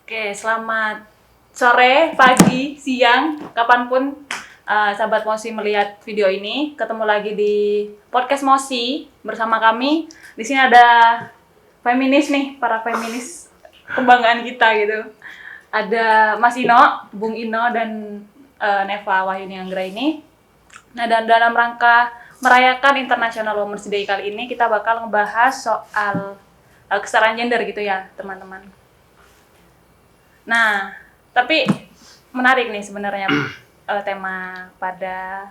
Oke, selamat sore, pagi, siang, kapanpun sahabat Mosi melihat video ini. Ketemu lagi di podcast Mosi bersama kami. Di sini ada feminis nih, para feminis kebanggaan kita gitu. Ada Mas Ino, Bung Ino, dan Neva Wahyuni Anggra ini. Nah, dan dalam rangka merayakan International Women's Day kali ini, kita bakal ngebahas soal kesetaraan gender gitu ya, teman-teman. Nah, tapi menarik nih sebenarnya tema pada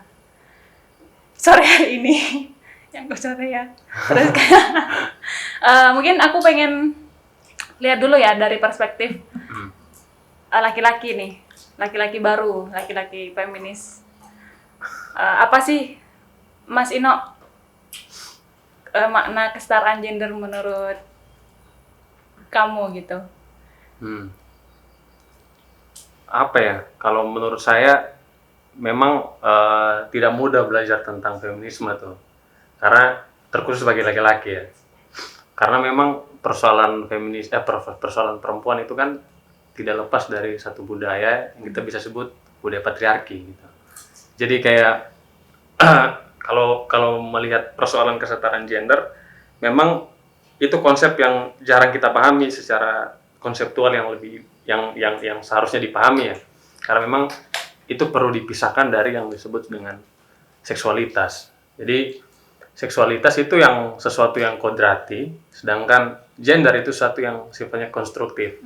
sore hari ini. Yang sore ya. Terus kayak mungkin aku pengen lihat dulu ya dari perspektif laki-laki nih, laki-laki baru, laki-laki feminis. Apa sih, Mas Ino, makna kesetaraan gender menurut kamu gitu? Apa ya, kalau menurut saya memang tidak mudah belajar tentang feminisme tuh, karena terkhusus bagi laki-laki ya, karena memang persoalan persoalan perempuan itu kan tidak lepas dari satu budaya yang kita bisa sebut budaya patriarki gitu. Jadi kayak kalau melihat persoalan kesetaraan gender, memang itu konsep yang jarang kita pahami secara konseptual yang seharusnya dipahami ya, karena memang itu perlu dipisahkan dari yang disebut dengan seksualitas. Jadi seksualitas itu yang sesuatu yang kodrati, sedangkan gender itu sesuatu yang sifatnya konstruktif.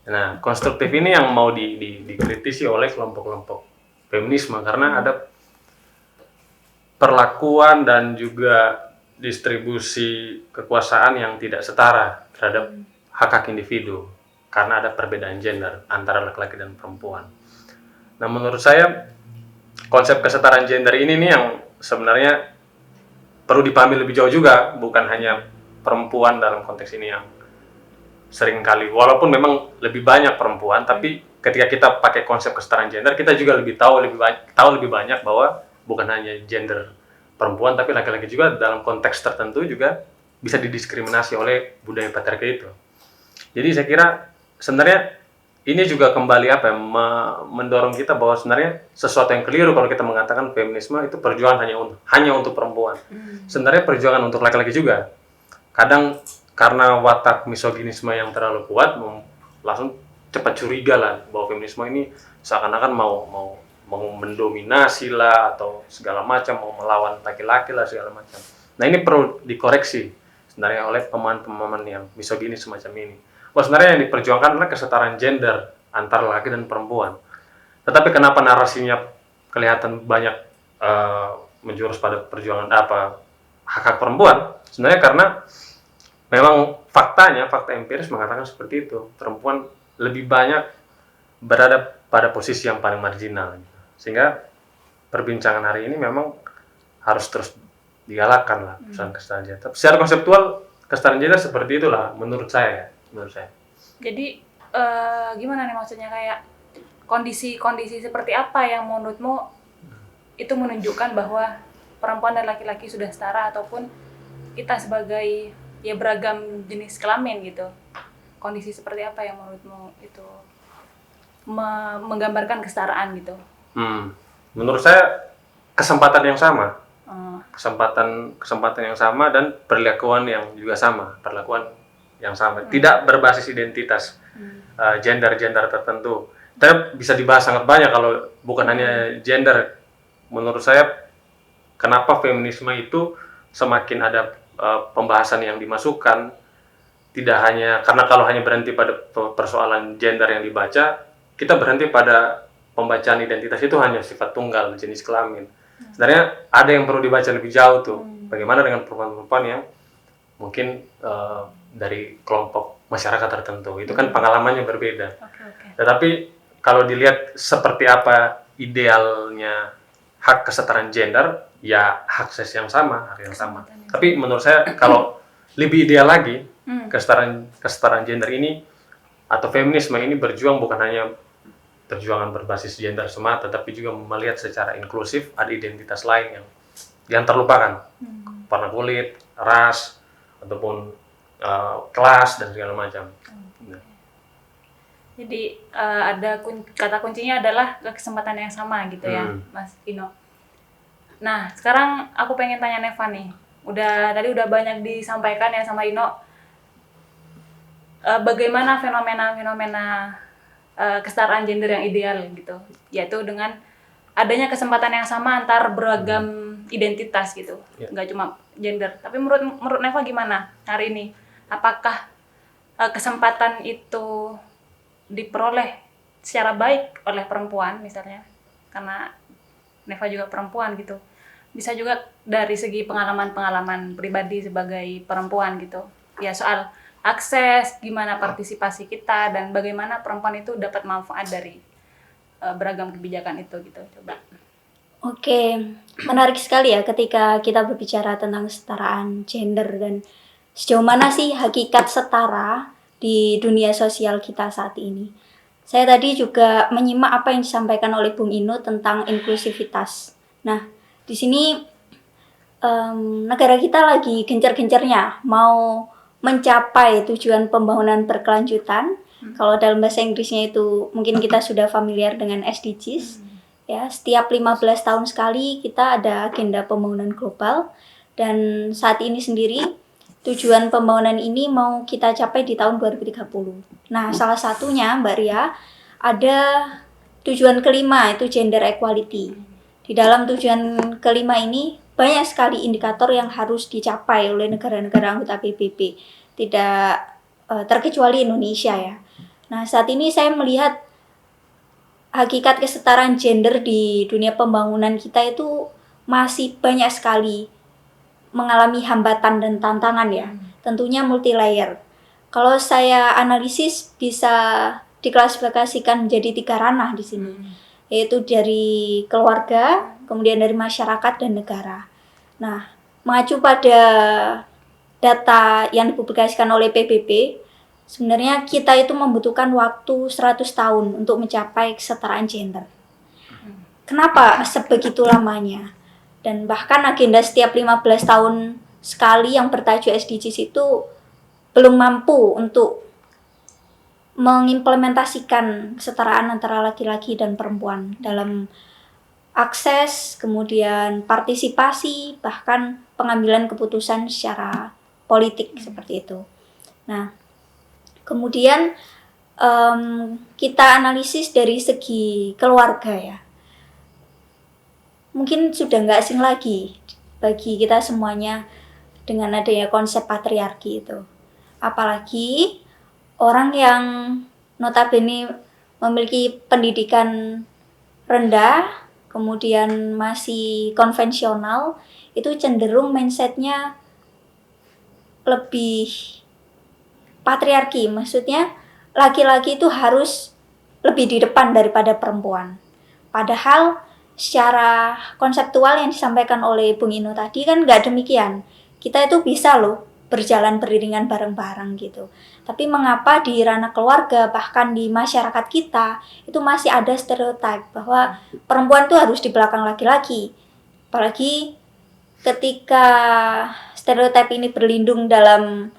Nah, konstruktif ini yang mau dikritisi oleh kelompok-kelompok feminisme, karena ada perlakuan dan juga distribusi kekuasaan yang tidak setara terhadap hak-hak individu karena ada perbedaan gender antara laki-laki dan perempuan. Nah, menurut saya konsep kesetaraan gender ini nih yang sebenarnya perlu dipahami lebih jauh juga, bukan hanya perempuan dalam konteks ini yang sering kali, walaupun memang lebih banyak perempuan, tapi ketika kita pakai konsep kesetaraan gender, kita juga tahu lebih banyak bahwa bukan hanya gender perempuan, tapi laki-laki juga dalam konteks tertentu juga bisa didiskriminasi oleh budaya patriarki itu. Jadi saya kira sebenarnya ini juga kembali mendorong kita bahwa sebenarnya sesuatu yang keliru kalau kita mengatakan feminisme itu perjuangan hanya untuk perempuan. Sebenarnya perjuangan untuk laki-laki juga. Kadang karena watak misoginisme yang terlalu kuat, langsung cepat curiga lah bahwa feminisme ini seakan-akan mau mendominasi lah atau segala macam, mau melawan laki-laki lah segala macam. Nah, ini perlu dikoreksi sebenarnya oleh pemahaman-pemahaman yang misoginis semacam ini. Wah, sebenarnya yang diperjuangkan adalah kesetaraan gender antara laki dan perempuan. Tetapi kenapa narasinya kelihatan banyak menjurus pada perjuangan hak-hak perempuan? Sebenarnya karena memang fakta empiris mengatakan seperti itu. Perempuan lebih banyak berada pada posisi yang paling marginal. Sehingga perbincangan hari ini memang harus terus digalakkan lah pesan kesetaraan gender. Secara konseptual kesetaraan gender seperti itulah menurut saya. Jadi gimana nih maksudnya, kayak kondisi-kondisi seperti apa yang menurutmu itu menunjukkan bahwa perempuan dan laki-laki sudah setara, ataupun kita sebagai ya beragam jenis kelamin gitu. Kondisi seperti apa yang menurutmu itu menggambarkan kesetaraan gitu? Menurut saya kesempatan yang sama. Kesempatan yang sama dan perlakuan yang juga sama, tidak berbasis identitas gender tertentu. Tapi bisa dibahas sangat banyak kalau bukan hanya gender. Menurut saya kenapa feminisme itu semakin ada pembahasan yang dimasukkan, tidak hanya karena kalau hanya berhenti pada persoalan gender yang dibaca, kita berhenti pada pembacaan identitas itu hanya sifat tunggal, jenis kelamin. Sebenarnya ada yang perlu dibaca lebih jauh tuh. Bagaimana dengan perempuan-perempuan yang mungkin dari kelompok masyarakat tertentu, itu kan pengalamannya berbeda. Tetapi kalau dilihat seperti apa idealnya hak kesetaraan gender, ya hak seks yang sama, hak yang sama. Tapi menurut saya kalau lebih ideal lagi, kesetaraan gender ini atau feminisme ini berjuang bukan hanya perjuangan berbasis gender semata, tapi juga melihat secara inklusif ada identitas lain yang terlupakan, warna kulit, ras, ataupun kelas dan segala macam. Jadi ada kata kuncinya adalah kesempatan yang sama gitu ya, Mas Vino. Nah, sekarang aku pengen tanya Neva nih. Tadi udah banyak disampaikan ya sama Ino. Bagaimana fenomena kesetaraan gender yang ideal gitu, yaitu dengan adanya kesempatan yang sama antar beragam identitas gitu, nggak cuma gender. Tapi menurut Neva gimana hari ini? Apakah kesempatan itu diperoleh secara baik oleh perempuan misalnya, karena Neva juga perempuan gitu, bisa juga dari segi pengalaman pribadi sebagai perempuan gitu ya, soal akses, gimana partisipasi kita, dan bagaimana perempuan itu dapat manfaat dari beragam kebijakan itu gitu. Coba. Oke, menarik sekali ya ketika kita berbicara tentang kesetaraan gender dan sejauh mana sih hakikat setara di dunia sosial kita saat ini. Saya tadi juga menyimak apa yang disampaikan oleh Bung Ino tentang inklusivitas. Nah, di sini negara kita lagi gencar-gencarnya mau mencapai tujuan pembangunan berkelanjutan. Kalau dalam bahasa Inggrisnya itu mungkin kita sudah familiar dengan SDGs. Ya, setiap 15 tahun sekali kita ada agenda pembangunan global, dan saat ini sendiri tujuan pembangunan ini mau kita capai di tahun 2030. Nah, salah satunya Mbak Ria ada tujuan kelima, itu gender equality. Di dalam tujuan kelima ini banyak sekali indikator yang harus dicapai oleh negara-negara anggota PBB, tidak terkecuali Indonesia ya. Nah, saat ini saya melihat hakikat kesetaraan gender di dunia pembangunan kita itu masih banyak sekali mengalami hambatan dan tantangan ya. Tentunya multi layer. Kalau saya analisis bisa diklasifikasikan menjadi 3 ranah di sini, yaitu dari keluarga, kemudian dari masyarakat dan negara. Nah, mengacu pada data yang dipublikasikan oleh PBB, sebenarnya kita itu membutuhkan waktu 100 tahun untuk mencapai kesetaraan gender. Kenapa sebegitu lamanya? Dan bahkan agenda setiap 15 tahun sekali yang bertajuk SDGs itu belum mampu untuk mengimplementasikan kesetaraan antara laki-laki dan perempuan dalam akses, kemudian partisipasi, bahkan pengambilan keputusan secara politik seperti itu. Nah, kemudian kita analisis dari segi keluarga ya. Mungkin sudah nggak asing lagi bagi kita semuanya dengan adanya konsep patriarki itu. Apalagi orang yang notabene memiliki pendidikan rendah, kemudian masih konvensional, itu cenderung mindsetnya lebih patriarki, maksudnya laki-laki itu harus lebih di depan daripada perempuan. Padahal secara konseptual yang disampaikan oleh Bung Ino tadi kan nggak demikian. Kita itu bisa loh berjalan beriringan bareng-bareng gitu. Tapi mengapa di ranah keluarga, bahkan di masyarakat kita, itu masih ada stereotip bahwa perempuan itu harus di belakang laki-laki. Apalagi ketika stereotip ini berlindung dalam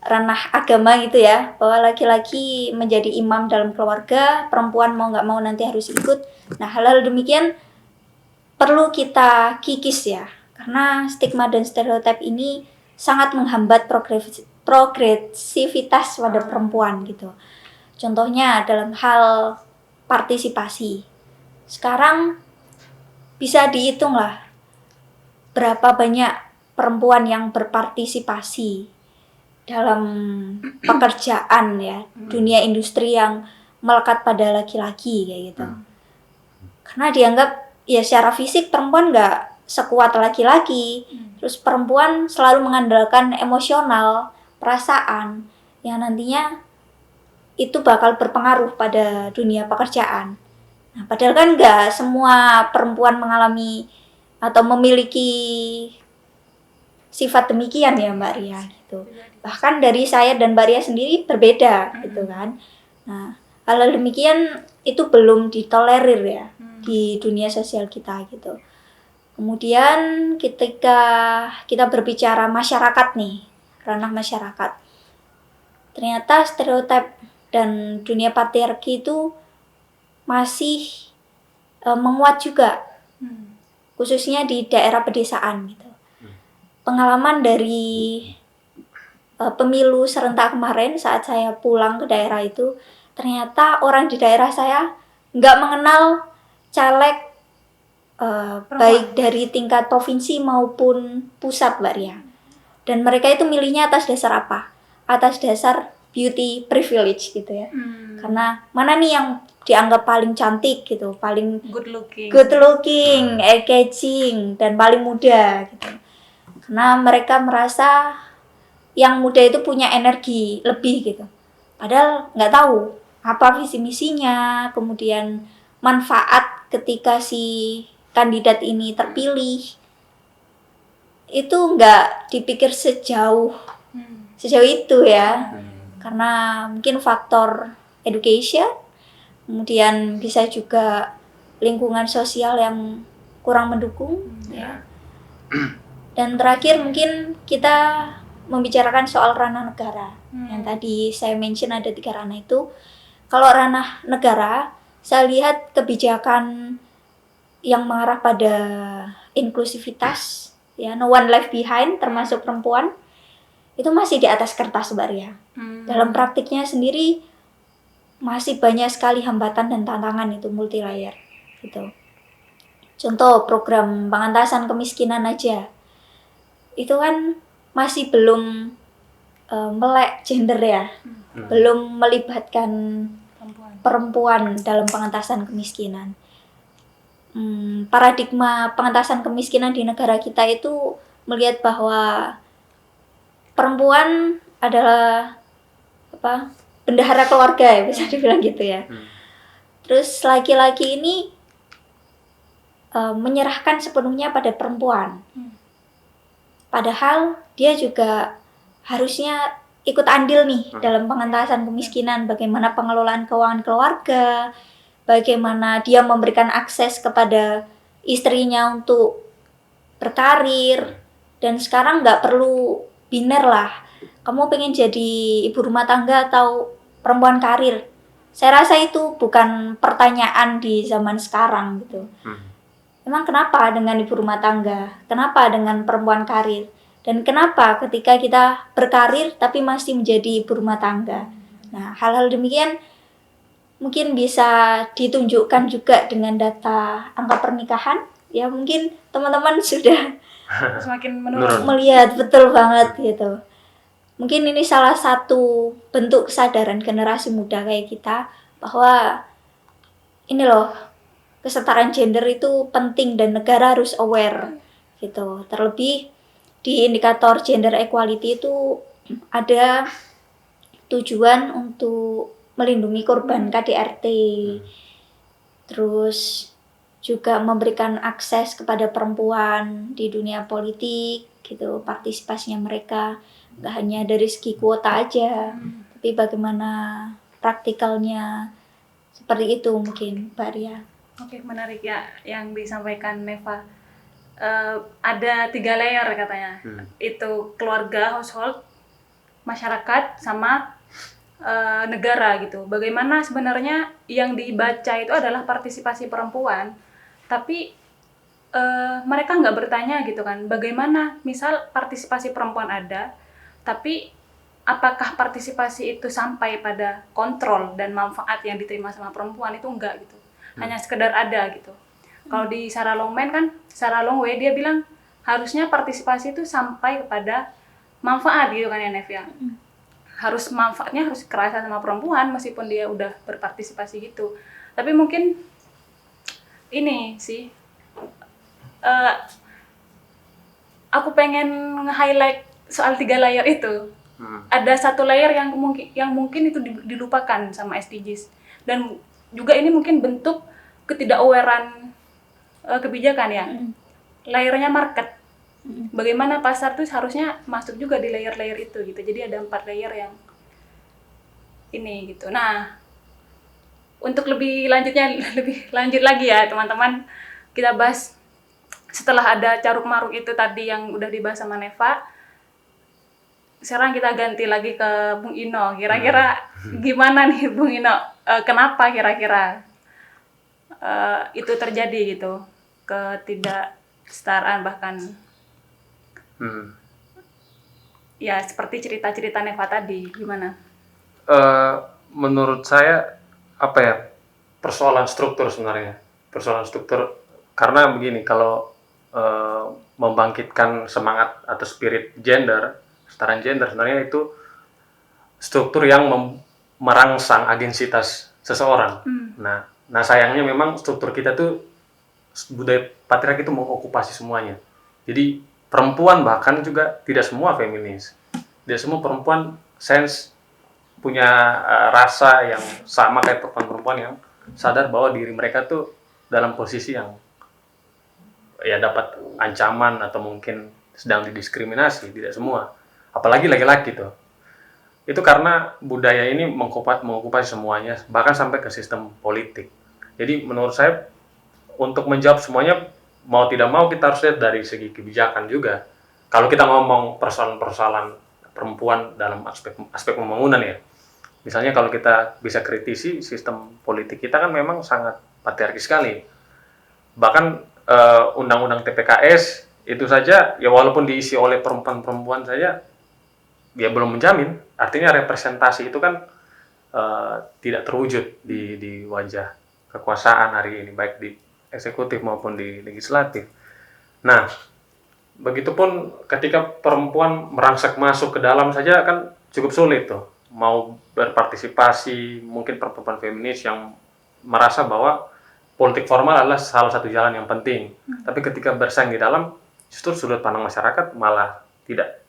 ranah agama gitu ya, bahwa laki-laki menjadi imam dalam keluarga, perempuan mau nggak mau nanti harus ikut. Nah, hal-hal demikian perlu kita kikis ya, karena stigma dan stereotip ini sangat menghambat progresivitas pada perempuan gitu. Contohnya dalam hal partisipasi. Sekarang bisa dihitung lah berapa banyak perempuan yang berpartisipasi dalam pekerjaan ya, dunia industri yang melekat pada laki-laki kayak gitu. Karena dianggap ya secara fisik perempuan nggak sekuat laki-laki, terus perempuan selalu mengandalkan emosional, perasaan yang nantinya itu bakal berpengaruh pada dunia pekerjaan. Nah, padahal kan nggak semua perempuan mengalami atau memiliki sifat demikian ya Mbak Ria gitu. Bahkan dari saya dan Mbak Ria sendiri berbeda gitu kan. Nah, hal demikian itu belum ditolerir ya di dunia sosial kita gitu. Kemudian ketika kita berbicara masyarakat nih, ranah masyarakat, ternyata stereotip dan dunia patriarki itu masih menguat juga, khususnya di daerah pedesaan gitu. Pengalaman dari pemilu serentak kemarin saat saya pulang ke daerah itu, ternyata orang di daerah saya nggak mengenal caleg baik dari tingkat provinsi maupun pusat, Mbak Ria. Dan mereka itu milihnya atas dasar apa? Atas dasar beauty privilege gitu ya. Karena mana nih yang dianggap paling cantik gitu, paling Good looking, eye-catching, dan paling muda gitu. Karena mereka merasa yang muda itu punya energi lebih gitu. Padahal nggak tahu apa visi misinya, kemudian manfaat ketika si kandidat ini terpilih. Itu nggak dipikir sejauh itu ya. Karena mungkin faktor education, kemudian bisa juga lingkungan sosial yang kurang mendukung ya. Dan terakhir mungkin kita membicarakan soal ranah negara. Yang tadi saya mention ada 3 ranah itu. Kalau ranah negara, saya lihat kebijakan yang mengarah pada inklusivitas ya, no one left behind termasuk perempuan, itu masih di atas kertas, Mbak Ria. Dalam praktiknya sendiri masih banyak sekali hambatan dan tantangan, itu multi layer gitu. Contoh program pengentasan kemiskinan aja, itu kan masih belum melek gender ya, belum melibatkan perempuan dalam pengentasan kemiskinan. Paradigma pengentasan kemiskinan di negara kita itu melihat bahwa perempuan adalah bendahara keluarga ya, bisa dibilang gitu ya. Terus laki-laki ini menyerahkan sepenuhnya pada perempuan. Padahal dia juga harusnya ikut andil nih dalam pengentasan kemiskinan, bagaimana pengelolaan keuangan keluarga, bagaimana dia memberikan akses kepada istrinya untuk berkarir. Dan sekarang nggak perlu biner lah, kamu pengen jadi ibu rumah tangga atau perempuan karir. Saya rasa itu bukan pertanyaan di zaman sekarang gitu. Emang kenapa dengan ibu rumah tangga? Kenapa dengan perempuan karir? Dan kenapa ketika kita berkarir tapi masih menjadi ibu rumah tangga? Nah, hal-hal demikian mungkin bisa ditunjukkan juga dengan data angka pernikahan. Ya mungkin teman-teman sudah semakin menurun. Melihat betul banget gitu. Mungkin ini salah satu bentuk kesadaran generasi muda kayak kita bahwa ini loh, kesetaraan gender itu penting dan negara harus aware gitu. Terlebih di indikator gender equality itu ada tujuan untuk melindungi korban KDRT, terus juga memberikan akses kepada perempuan di dunia politik gitu, partisipasinya mereka nggak hanya dari segi kuota aja, tapi bagaimana praktikalnya, seperti itu mungkin, Mbak Ria. Oke, menarik ya yang disampaikan Neva. Ada 3 layer katanya, itu keluarga, household, masyarakat, sama negara gitu. Bagaimana sebenarnya yang dibaca itu adalah partisipasi perempuan, tapi mereka nggak bertanya gitu kan, bagaimana misal partisipasi perempuan ada, tapi apakah partisipasi itu sampai pada kontrol dan manfaat yang diterima sama perempuan, itu enggak gitu. Hanya sekedar ada gitu. Kalau di Sarah Longman kan, Sarah Longway dia bilang harusnya partisipasi itu sampai kepada manfaat gitu kan ya, Nev ya. Harus manfaatnya harus kerasa sama perempuan meskipun dia udah berpartisipasi gitu. Tapi mungkin ini sih aku pengen nge-highlight soal 3 layer itu. Ada 1 layer yang mungkin itu dilupakan sama SDGs, dan juga ini mungkin bentuk ketidakawarean kebijakan ya. Layernya market. Bagaimana pasar tuh harusnya masuk juga di layer-layer itu gitu. Jadi ada 4 layer yang ini gitu. Nah, untuk lebih lanjut lagi ya teman-teman, kita bahas setelah ada caruk maruk itu tadi yang udah dibahas sama Neva. sekarang kita ganti lagi ke Bung Ino. Kira-kira gimana nih Bung Ino? Kenapa kira-kira itu terjadi gitu? Ketidaksetaraan bahkan ya seperti cerita-cerita Neva tadi, gimana? Menurut saya apa ya, persoalan struktur sebenarnya, persoalan struktur. Karena begini, kalau membangkitkan semangat atau spirit gender, kesetaraan gender, sebenarnya itu struktur yang merangsang agensitas seseorang. Nah sayangnya memang struktur kita tuh budaya patriarki itu mengokupasi semuanya. Jadi perempuan bahkan juga tidak semua feminis, tidak semua perempuan punya rasa yang sama kayak perempuan-perempuan yang sadar bahwa diri mereka tuh dalam posisi yang ya dapat ancaman atau mungkin sedang didiskriminasi. Tidak semua, apalagi laki-laki tuh. Itu karena budaya ini mengokupasi semuanya, bahkan sampai ke sistem politik. Jadi menurut saya untuk menjawab semuanya, mau tidak mau kita harus lihat dari segi kebijakan juga. Kalau kita ngomong persoalan-persoalan perempuan dalam aspek pembangunan ya, misalnya kalau kita bisa kritisi sistem politik kita kan memang sangat patriarki sekali. Bahkan undang-undang TPKS itu saja ya walaupun diisi oleh perempuan-perempuan saja ya belum menjamin. Artinya representasi itu kan tidak terwujud di wajah kekuasaan hari ini, baik di eksekutif maupun di legislatif. Nah, begitupun ketika perempuan merangsek masuk ke dalam saja kan cukup sulit tuh. Mau berpartisipasi, mungkin perempuan feminis yang merasa bahwa politik formal adalah salah satu jalan yang penting. Tapi ketika bersaing di dalam, justru sudut pandang masyarakat malah tidak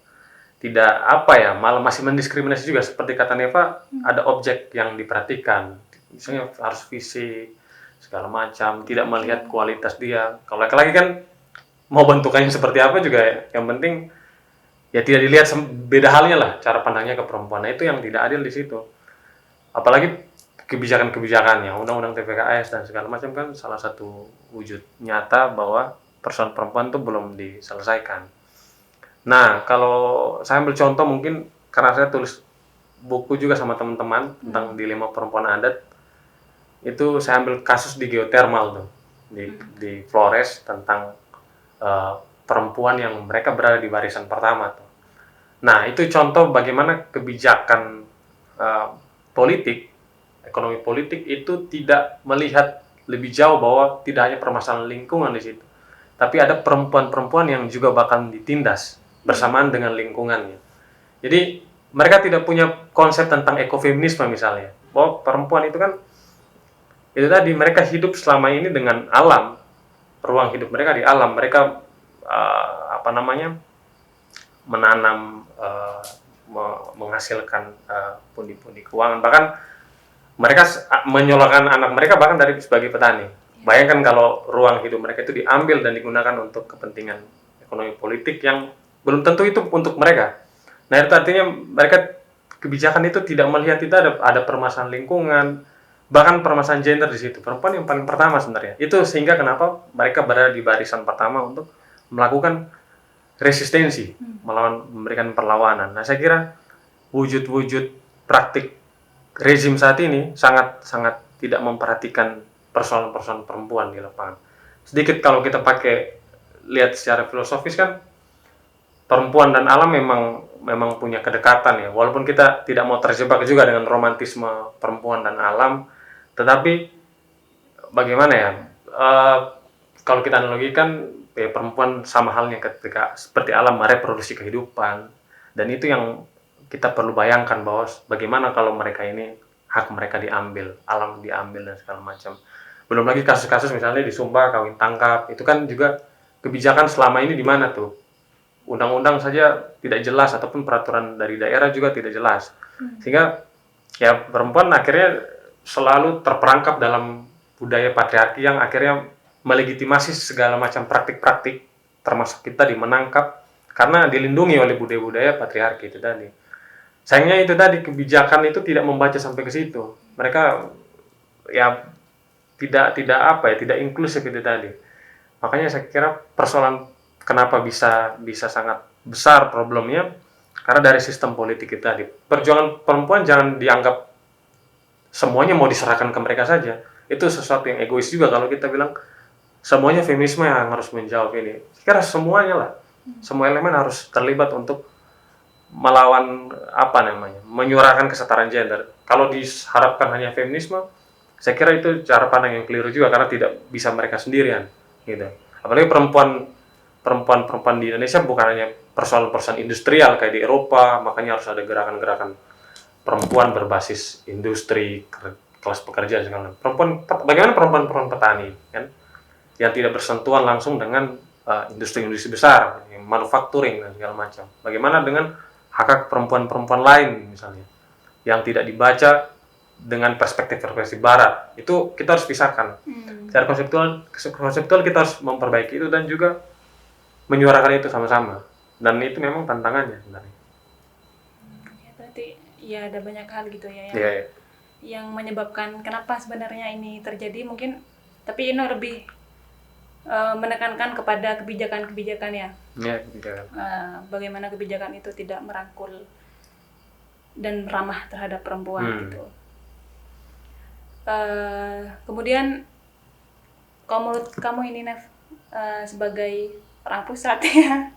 apa ya, malah masih mendiskriminasi juga. Seperti kata Neva, ada objek yang diperhatikan. Misalnya harus fisik, segala macam, tidak melihat kualitas dia. Kalau laki-laki kan mau bentukannya seperti apa juga ya, yang penting ya tidak dilihat beda halnya lah cara pandangnya ke perempuan. Nah, itu yang tidak adil di situ. Apalagi kebijakan-kebijakannya, undang-undang TPKS dan segala macam kan salah satu wujud nyata bahwa persoalan perempuan itu belum diselesaikan. Nah, kalau saya ambil contoh mungkin karena saya tulis buku juga sama teman-teman tentang dilema perempuan adat, itu saya ambil kasus di geothermal tuh, di Flores tentang perempuan yang mereka berada di barisan pertama tuh. Nah, itu contoh bagaimana kebijakan politik, ekonomi politik itu tidak melihat lebih jauh bahwa tidak hanya permasalahan lingkungan di situ, tapi ada perempuan-perempuan yang juga bakal ditindas bersamaan dengan lingkungannya. Jadi mereka tidak punya konsep tentang ekofeminisme misalnya, bahwa perempuan itu kan itu tadi mereka hidup selama ini dengan alam, ruang hidup mereka di alam, mereka menanam, menghasilkan pundi-pundi keuangan, bahkan mereka menyolokkan anak mereka bahkan dari sebagai petani. Bayangkan kalau ruang hidup mereka itu diambil dan digunakan untuk kepentingan ekonomi politik yang belum tentu itu untuk mereka. Nah, itu artinya mereka kebijakan itu tidak melihat itu ada permasalahan lingkungan, bahkan permasalahan gender di situ. Perempuan yang paling pertama sebenarnya. Itu sehingga kenapa mereka berada di barisan pertama untuk melakukan resistensi, memberikan perlawanan. Nah, saya kira wujud-wujud praktik rezim saat ini sangat tidak memperhatikan persoalan-persoalan perempuan di lapangan. Sedikit kalau kita lihat secara filosofis kan, perempuan dan alam memang punya kedekatan ya. Walaupun kita tidak mau terjebak juga dengan romantisme perempuan dan alam, tetapi bagaimana ya? Kalau kita analogikan, perempuan sama halnya ketika seperti alam mereproduksi kehidupan, dan itu yang kita perlu bayangkan bahwa bagaimana kalau mereka ini hak mereka diambil, alam diambil dan segala macam. Belum lagi kasus-kasus misalnya di Sumba kawin tangkap, itu kan juga kebijakan selama ini di mana tuh? Undang-undang saja tidak jelas ataupun peraturan dari daerah juga tidak jelas. Sehingga ya perempuan akhirnya selalu terperangkap dalam budaya patriarki yang akhirnya melegitimasi segala macam praktik-praktik, termasuk kita menangkap karena dilindungi oleh budaya-budaya patriarki itu tadi. Sayangnya itu tadi, kebijakan itu tidak membaca sampai ke situ. Mereka ya tidak inklusif itu tadi. Makanya saya kira persoalan kenapa bisa sangat besar problemnya, Karena dari sistem politik kita di perjuangan perempuan jangan dianggap semuanya mau diserahkan ke mereka saja. Itu sesuatu yang egois juga kalau kita bilang semuanya feminisme yang harus menjawab ini. Kira semuanya lah, semua elemen harus terlibat untuk melawan menyuarakan kesetaraan gender. Kalau diharapkan hanya feminisme, saya kira itu cara pandang yang keliru juga karena tidak bisa mereka sendirian, gitu. Apalagi perempuan di Indonesia bukan hanya persoalan-persoalan industrial kayak di Eropa, makanya harus ada gerakan-gerakan perempuan berbasis industri, kelas pekerja segala macam. Bagaimana perempuan petani, kan, yang tidak bersentuhan langsung dengan industri-industri besar, yang manufacturing dan segala macam. Bagaimana dengan hak perempuan-perempuan lain misalnya, yang tidak dibaca dengan perspektif barat, itu kita harus pisahkan. Secara konseptual kita harus memperbaiki itu dan juga menyuarakan itu sama-sama. Dan itu memang tantangannya sebenarnya. Berarti ya ada banyak hal gitu ya Yeah. yang menyebabkan kenapa sebenarnya ini terjadi mungkin, tapi ini lebih menekankan kepada kebijakan-kebijakan ya. Ya, kebijakan. Bagaimana kebijakan itu tidak merangkul dan ramah terhadap perempuan gitu. Kemudian kalau menurut kamu ini Nev, sebagai orang pusat ya,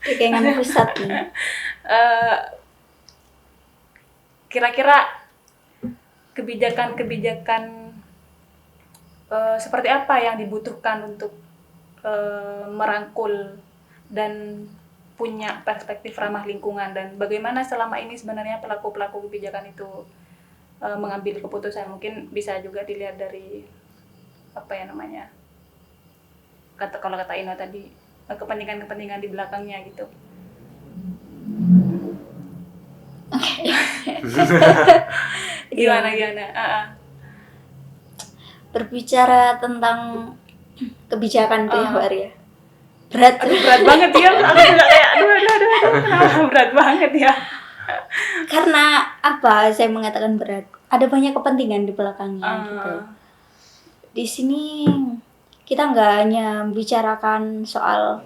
Kegengan pusat nih. kira-kira kebijakan-kebijakan seperti apa yang dibutuhkan untuk merangkul dan punya perspektif ramah lingkungan, dan bagaimana selama ini sebenarnya pelaku-pelaku kebijakan itu mengambil keputusan. Mungkin bisa juga dilihat dari kalau kata Ino tadi, kepentingan-kepentingan di belakangnya gitu. Gimana? Berbicara tentang kebijakan tuh ya, Mbak ya. Berat banget ya. Aku juga kayak aduh, berat banget ya. Karena apa saya mengatakan berat? Ada banyak kepentingan di belakangnya gitu. Di sini kita nggak hanya membicarakan soal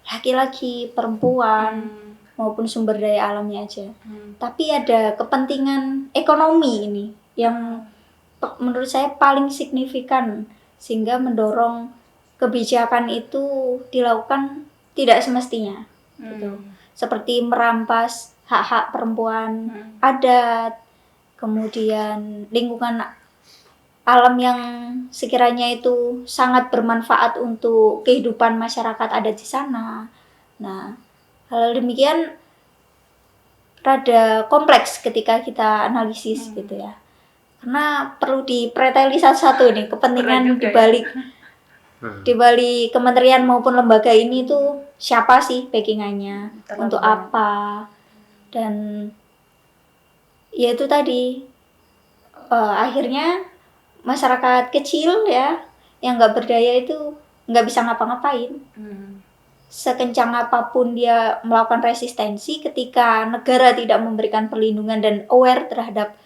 laki-laki, perempuan maupun sumber daya alamnya aja. Tapi ada kepentingan ekonomi ini yang menurut saya paling signifikan sehingga mendorong kebijakan itu dilakukan tidak semestinya gitu. Seperti merampas hak-hak perempuan, adat, kemudian lingkungan alam yang sekiranya itu sangat bermanfaat untuk kehidupan masyarakat adat di sana. Nah, hal demikian rada kompleks ketika kita analisis gitu ya. Karena perlu dipreteli satu-satu nih kepentingan di balik kementerian maupun lembaga ini tuh siapa sih backingannya, untuk apa, dan ya itu tadi akhirnya masyarakat kecil ya yang nggak berdaya itu nggak bisa ngapa-ngapain. Sekencang apapun dia melakukan resistensi, ketika negara tidak memberikan perlindungan dan aware terhadap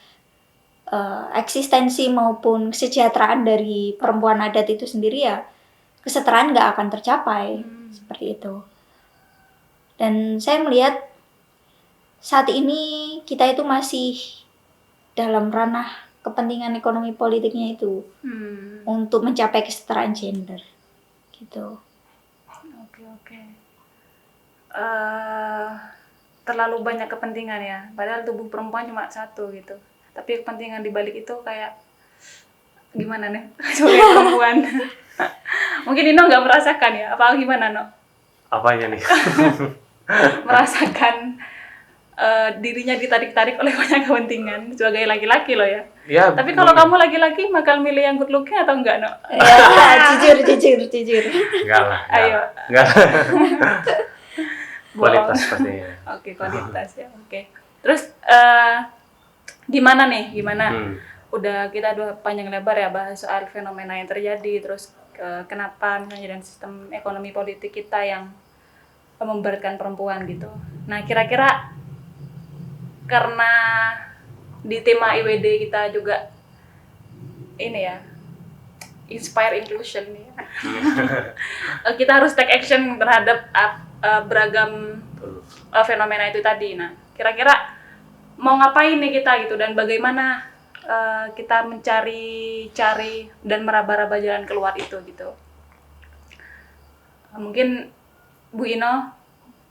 eksistensi maupun kesejahteraan dari perempuan adat itu sendiri, ya kesetaraan nggak akan tercapai. Seperti itu. Dan saya melihat saat ini kita itu masih dalam ranah kepentingan ekonomi politiknya itu untuk mencapai kesetaraan gender gitu. Oke. Terlalu banyak kepentingan ya, padahal tubuh perempuan cuma satu gitu. Tapi kepentingan di balik itu kayak gimana nih sebagai perempuan? Mungkin Ino nggak merasakan ya, apa gimana No? Apanya nih? Merasakan dirinya ditarik-tarik oleh banyak kepentingan sebagai laki-laki loh ya. Ya, tapi kalau kamu laki-laki bakal milih yang good looking atau enggak No? Ya, jujur. Enggak lah. Ayo. Enggak. Kualitas pastinya. Oke, kualitas ya. Oke. Terus gimana? Udah kita panjang lebar ya bahas soal fenomena yang terjadi, terus kenapa misalnya dan sistem ekonomi politik kita yang memberatkan perempuan gitu. Nah, kira-kira karena di tema IWD kita juga ini ya, inspire inclusion nih. Kita harus take action terhadap beragam fenomena itu tadi. Nah, kira-kira mau ngapain nih kita gitu, dan bagaimana kita mencari dan meraba-raba jalan keluar itu gitu. Mungkin Bu Ino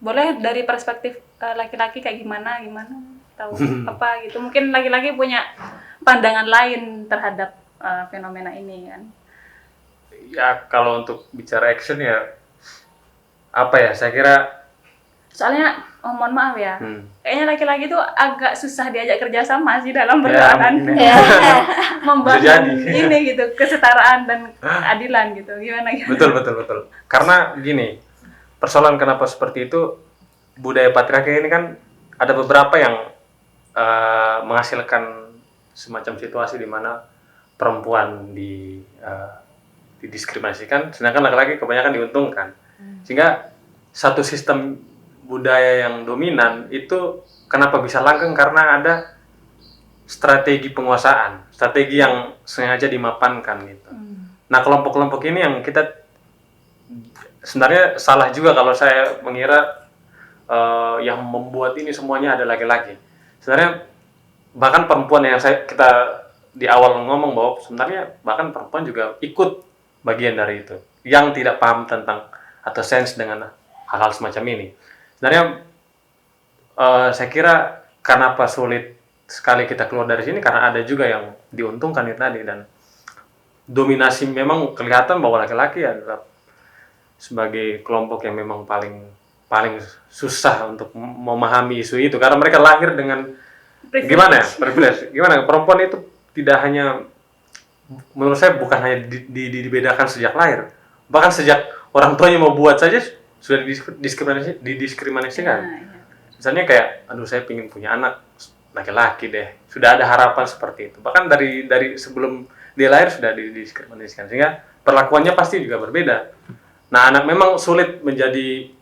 boleh dari perspektif laki-laki kayak gimana tahu apa gitu. Mungkin laki-laki punya pandangan lain terhadap fenomena ini kan. Ya kalau untuk bicara action ya apa ya, saya kira Soalnya mohon maaf ya, kayaknya laki-laki tuh agak susah diajak kerja sama sih dalam bertahan membangun ini gitu, kesetaraan dan keadilan gitu. Gimana? Betul. Karena gini, persoalan kenapa seperti itu, budaya patriarki ini kan ada beberapa yang menghasilkan semacam situasi di mana perempuan didiskriminasikan, sedangkan laki-laki kebanyakan diuntungkan. Sehingga satu sistem budaya yang dominan itu kenapa bisa langgeng, karena ada strategi penguasaan, strategi yang sengaja dimapankan gitu. Nah, kelompok-kelompok ini yang kita sebenarnya salah juga kalau saya mengira yang membuat ini semuanya ada laki-laki. Sebenarnya bahkan perempuan yang kita di awal ngomong bahwa sebenarnya bahkan perempuan juga ikut bagian dari itu, yang tidak paham tentang atau sense dengan hal-hal semacam ini. Sebenarnya saya kira kenapa sulit sekali kita keluar dari sini, karena ada juga yang diuntungkan itu tadi, dan dominasi memang kelihatan bahwa laki-laki adalah sebagai kelompok yang memang paling susah untuk memahami isu itu, karena mereka lahir dengan privilege. Gimana perempuan itu tidak hanya, menurut saya bukan hanya dibedakan sejak lahir, bahkan sejak orang tuanya mau buat saja sudah didiskriminasikan. Misalnya kayak, aduh saya ingin punya anak laki-laki deh, sudah ada harapan seperti itu. Bahkan dari sebelum dia lahir sudah didiskriminasikan, sehingga perlakuannya pasti juga berbeda. Nah, anak memang sulit menjadi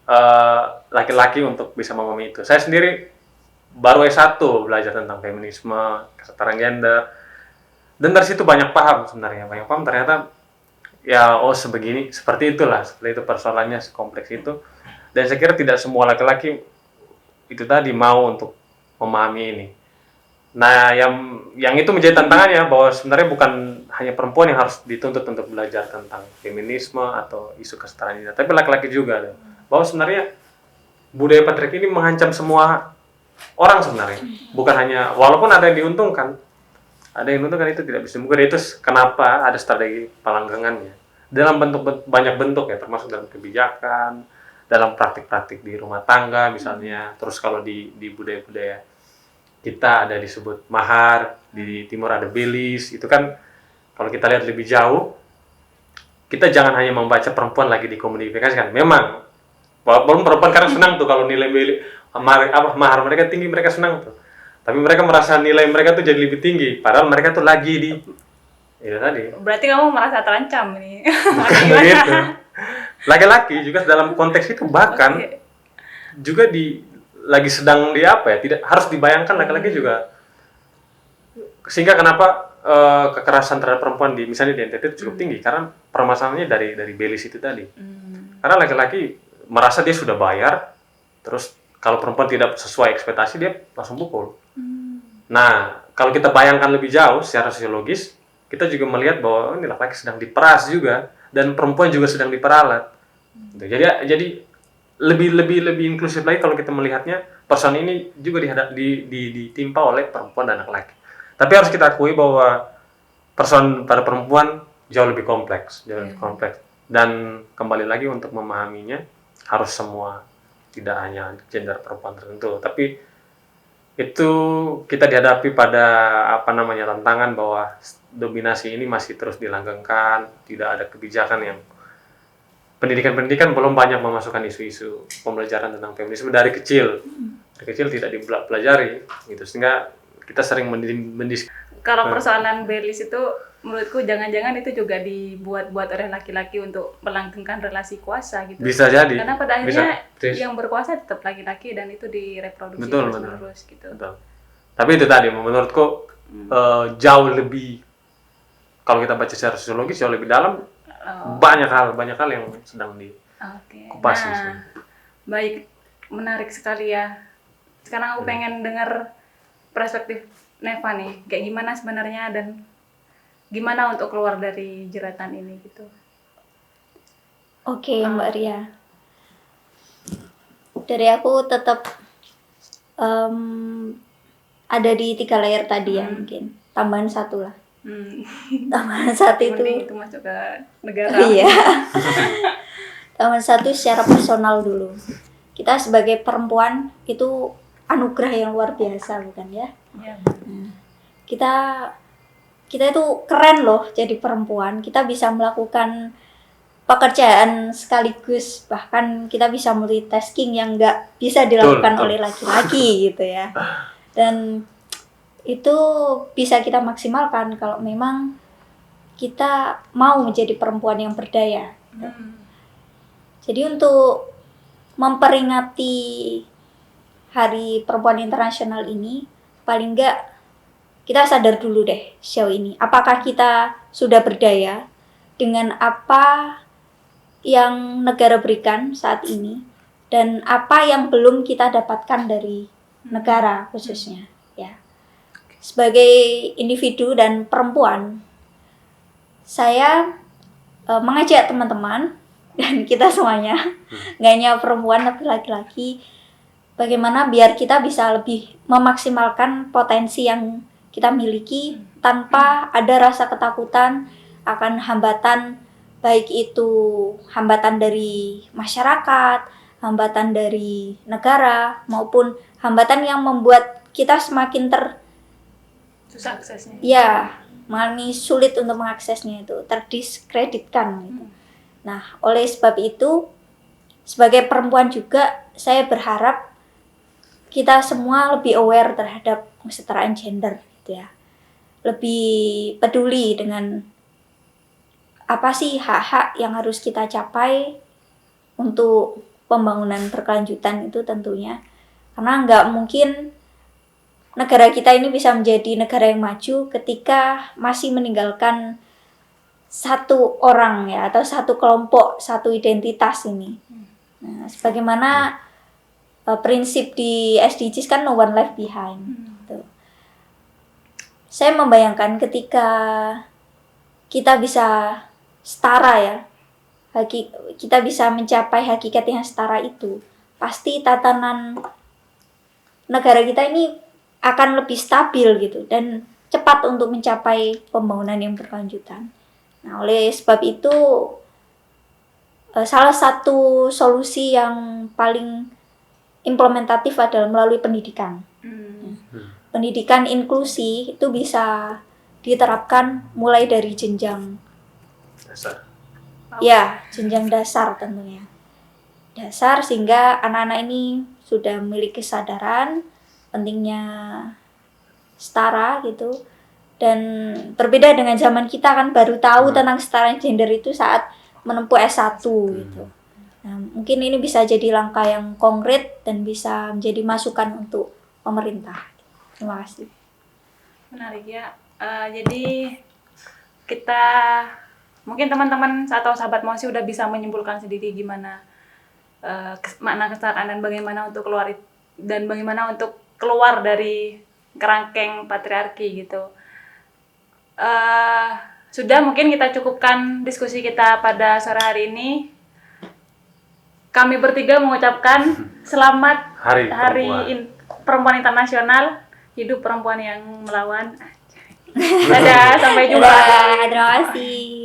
laki-laki untuk bisa memahami itu. Saya sendiri baru S1 belajar tentang feminisme, kesetaraan gender, dan dari situ banyak paham ternyata ya seperti itu persoalannya, sekompleks itu. Dan saya kira tidak semua laki-laki itu tadi mau untuk memahami ini. Nah, yang itu menjadi tantangannya, bahwa sebenarnya bukan hanya perempuan yang harus dituntut untuk belajar tentang feminisme atau isu kesetaraan gender, tapi laki-laki juga. Bahwa sebenarnya budaya patriarki ini mengancam semua orang sebenarnya, bukan hanya, walaupun ada yang diuntungkan itu tidak bisa mungkin. Itu kenapa ada strategi pelanggengannya dalam banyak bentuk ya, termasuk dalam kebijakan, dalam praktik-praktik di rumah tangga misalnya. Terus kalau di budaya-budaya kita ada disebut mahar, di timur ada belis. Itu kan kalau kita lihat lebih jauh, kita jangan hanya membaca perempuan lagi dikomodifikasikan. Memang walaupun perempuan kadang senang tuh kalau nilai mahar mereka tinggi, mereka senang tuh. Tapi mereka merasa nilai mereka tuh jadi lebih tinggi, padahal mereka tuh lagi itu tadi. Berarti kamu merasa terancam nih. Begitu. Laki-laki juga dalam konteks itu bahkan juga lagi sedang tidak harus dibayangkan laki-laki juga. Sehingga kenapa kekerasan terhadap perempuan misalnya di NTT itu cukup tinggi, karena permasalahannya dari belis itu tadi. Karena laki-laki merasa dia sudah bayar, terus kalau perempuan tidak sesuai ekspektasi dia langsung pukul. Nah, kalau kita bayangkan lebih jauh secara sosiologis, kita juga melihat bahwa ini laki-laki sedang diperas juga, dan perempuan juga sedang diperalat. Jadi lebih inklusif lagi kalau kita melihatnya, persoalan ini juga ditimpa oleh perempuan dan laki-laki. Tapi harus kita akui bahwa persoalan pada perempuan jauh lebih kompleks. Dan kembali lagi, untuk memahaminya harus semua, tidak hanya gender perempuan tertentu. Tapi itu kita dihadapi pada tantangan bahwa dominasi ini masih terus dilanggengkan, tidak ada kebijakan yang pendidikan belum banyak memasukkan isu-isu pembelajaran tentang feminisme dari kecil. Dari kecil tidak dipelajari gitu, sehingga kita sering Kalau persoalan belis itu menurutku jangan-jangan itu juga dibuat-buat oleh laki-laki untuk melanggengkan relasi kuasa gitu. Bisa jadi. Karena pada akhirnya yang berkuasa tetap laki-laki, dan itu direproduksi terus gitu. Betul. Tapi itu tadi menurutku jauh lebih kalau kita baca secara sosiologis jauh lebih dalam, Oh, banyak hal yang sedang oke. dikupas di Nah, sini. baik, menarik sekali ya. Sekarang aku pengen dengar perspektif Neva nih, kayak gimana sebenarnya dan gimana untuk keluar dari jeratan ini gitu. Oke, Mbak Ria. Dari aku tetap ada di 3 layer tadi ya mungkin. Tambahan 1 lah. Tambahan 1 itu. Mending itu masuk ke negara. Iya. Tambahan 1 secara personal dulu. Kita sebagai perempuan itu anugerah yang luar biasa, bukan ya? Iya. Kita itu keren loh jadi perempuan. Kita bisa melakukan pekerjaan sekaligus, bahkan kita bisa multitasking yang nggak bisa dilakukan Betul. oleh laki-laki gitu ya. Dan itu bisa kita maksimalkan kalau memang kita mau menjadi perempuan yang berdaya. Jadi untuk memperingati Hari Perempuan Internasional ini, paling nggak kita sadar dulu deh sejauh ini. Apakah kita sudah berdaya dengan apa yang negara berikan saat ini dan apa yang belum kita dapatkan dari negara khususnya ya. Sebagai individu dan perempuan, saya mengajak teman-teman dan kita semuanya, nggak hanya perempuan tapi laki-laki, bagaimana biar kita bisa lebih memaksimalkan potensi yang kita miliki tanpa ada rasa ketakutan akan hambatan, baik itu hambatan dari masyarakat, hambatan dari negara, maupun hambatan yang membuat kita semakin Susah aksesnya. ya mengalami sulit untuk mengaksesnya, itu terdiskreditkan gitu. Nah, oleh sebab itu sebagai perempuan juga saya berharap kita semua lebih aware terhadap kesetaraan gender gitu ya. Lebih peduli dengan apa sih hak-hak yang harus kita capai untuk pembangunan berkelanjutan itu tentunya. Karena nggak mungkin negara kita ini bisa menjadi negara yang maju ketika masih meninggalkan satu orang ya, atau satu kelompok, satu identitas ini. Nah, sebagaimana prinsip di SDGs kan no one left behind. Gitu. Saya membayangkan ketika kita bisa setara ya, kita bisa mencapai hakikat yang setara itu, pasti tatanan negara kita ini akan lebih stabil gitu dan cepat untuk mencapai pembangunan yang berkelanjutan. Nah, oleh sebab itu salah satu solusi yang paling implementatif adalah melalui pendidikan. Pendidikan inklusi itu bisa diterapkan mulai dari jenjang Dasar. ya, jenjang dasar tentunya. Dasar sehingga anak-anak ini sudah memiliki kesadaran pentingnya setara gitu. Dan berbeda dengan zaman kita kan baru tahu tentang kesetaraan gender itu saat menempuh S1 gitu. Nah, mungkin ini bisa jadi langkah yang konkret dan bisa menjadi masukan untuk pemerintah. Terima kasih. Menarik ya. Jadi kita mungkin teman-teman atau sahabat Mosi udah bisa menyimpulkan sendiri gimana makna kesetaraan dan bagaimana untuk keluar dari kerangkeng patriarki gitu. Sudah mungkin kita cukupkan diskusi kita pada sore hari ini. Kami bertiga mengucapkan selamat Hari Perempuan Internasional. Hidup perempuan yang melawan. Dadah, sampai jumpa. Dadah, terima kasih.